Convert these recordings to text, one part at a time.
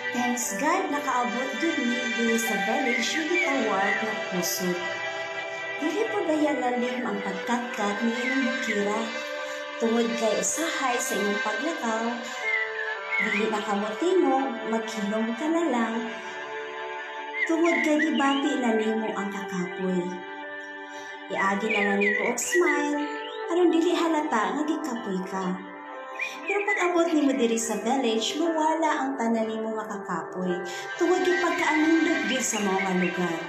Thanks God nakaabot gud ni sa village unit award na puso. Dili po daya lalim ang pagkatkat ni inyong bukira. Tungod kay usahay sa inyong paglakaw, dili na kamotimo, maghilom ka na lang. Tungod kay gibati na nimo ang kakapoy. Iagi na lang nimo og smile, aron dili halata nga gikapoy ka. Pero pag abot nimo diri sa village, mawala ang tanan nimo nga kakapoy tungod kay pagkaanindot gyud sa mga lugar.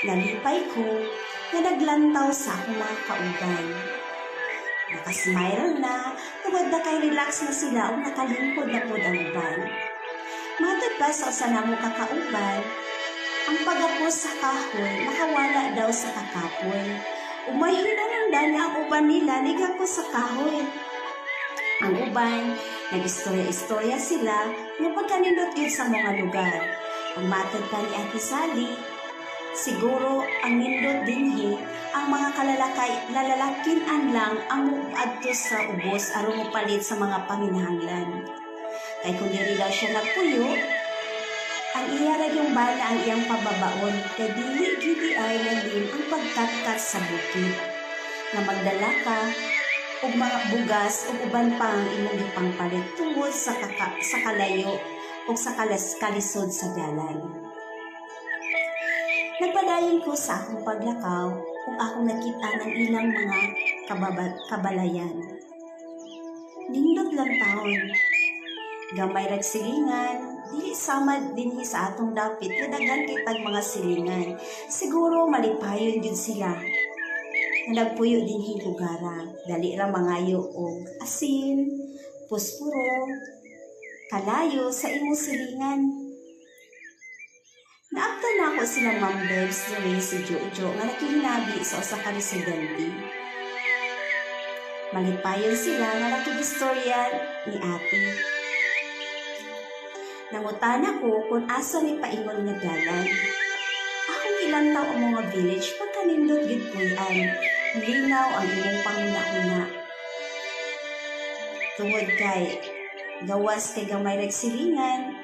Nalipay ko na naglantaw sa akong mga kauban. Nakasmile na, tungod na kay relax na sila o nakalingkod na po ang uban. Matod pa sa usanang mo kakauban, ang pagapos sa kahoy makawala daw sa kakapoy. Umayhin na lang dali ang uban nila ligapo sa kahoy. Ang uban, nag-istorya-istorya sila na pagkanindot yun sa mga lugar. Ang matod pa ni Ate Sally, siguro ang nindot dinhi ang mga lalalakinan lang ang muadto sa ubos aron mopalit sa mga panginahanglan. Kay kung diri daw siya nagpuyo, ang iyara yung bala ang iyang pababaon kay dili gidi ay lalim ang pagkatkat sa bukid. Na magdala ka og mga bugas o uban pa ang imong gipangpalit tungod sa kalayo o sa kalisod sa dalan. Nagpadayon ko sa akong paglakaw kung akong nakita ng ilang mga kabalayan. Nindot lang taon. Gamay rag silingan, dili samad dinhi sa atong dapit nga daghan kitag mga silingan. Siguro malipayon gyud sila. Nagpuyo dinhi lugara, dali ra mangayo og asin, puspuro, kalayo sa imong silingan. Naabtan na ako silang Ma'am Bebs diri si Jojo nga nakihinabi sa usa ka residente. Malipayon sila nga nakigistorya ni ate. Nangutana ko kung asa ni paingon nga dalan. Akong ilantaw ang mga village pagkanindot gid puy-an. Linaw ang imong panguna-una. Tungod kay gawas kay gamay rag silingan,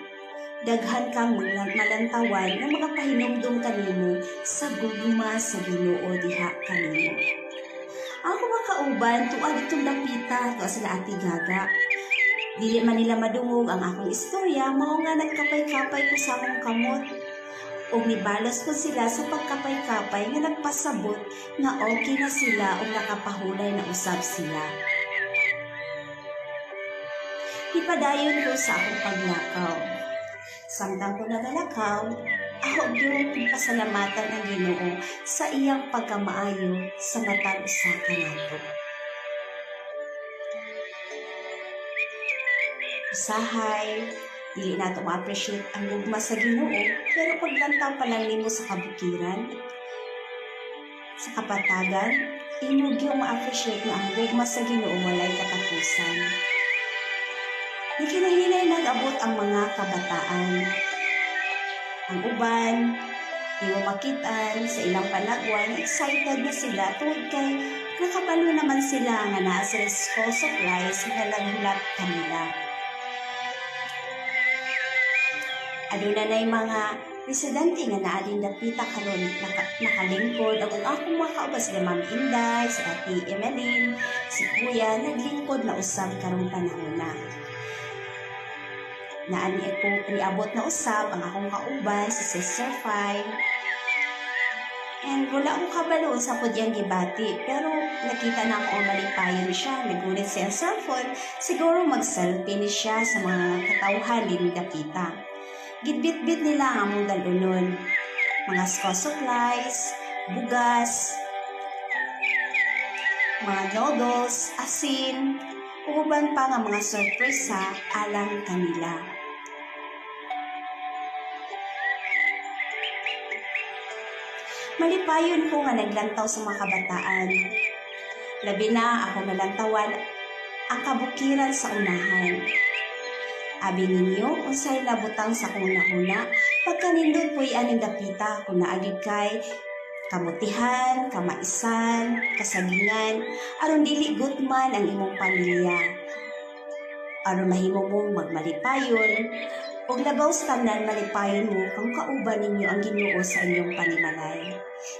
daghan kang malantawan na makapahinumdum kanimo sa gugma sa Ginoo diha kanimo. Ako makauban tuad itong dapita to sila Ate Gaga. Dili man nila madungog ang akong istorya, mao nga nagkapay-kapay ko sa akong kamot. O nibalos ko sila sa pagkapay-kapay nga nagpasabot nga okay na sila o nakapahulay na usab sila. Ipadayon ko sa akong paglakaw. Samtang ko nagalakaw, ako yung pasalamatan ng Ginoo sa iyang pagkamaayo sa matag usa kanato. Usahay, dili nato ma-appreciate ang gugma sa Ginoo, pero paglantaw pa lang nimo sa kabukiran, sa kapatagan, imo gyud ma-appreciate nga ang gugma sa Ginoo walay katapusan. Di kinahinay nag-abot ang mga kabataan. Ang uban, imo makitaan sa ilang panagwan, excited na sila tungod kay nakabalo naman sila nga naa sa school supplies nga naghulat kanila. Aduna nay mga residente nga naa din dapita karon nakalingkod ang akong mga kauban sila Ma'am Inday, si Ate Emeline, si Kuya naglingkod na usab karong panahon na. Naani ako niabot na usab ang akong kauban si Sister Fine. And wala akong kabalo sa pudyang gibati, pero nakita na ako malipayon siya, nagunit siya ang cellphone, siguro mag-selfie ni siya sa mga katawhan din dapita. Gitbit-bit nila ang among dalunon. Mga school supplies, bugas, mga noodles, asin, uban pa nga mga sorpresa alang kanila. Malipayon ko nga naglantaw sa mga kabataan. Labi na ako nalantawan ang kabukiran sa unahan. Abi ninyo, unsay labutang sa kong nahuna, pagkanindot po'y aning dapita, kung naagid kay kamutihan, kamaisan, kasagingan, aron dili gutman ang imong pamilya. aron mahimo mong magmalipayon ug labaw sa tanan malipayon mo kung kauban ninyo ang Ginoo sa inyong panimalay.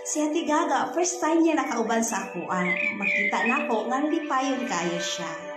Si Ate Gaga, first time niya nakauban sa ako, makita nako nga nalipayon kayo siya.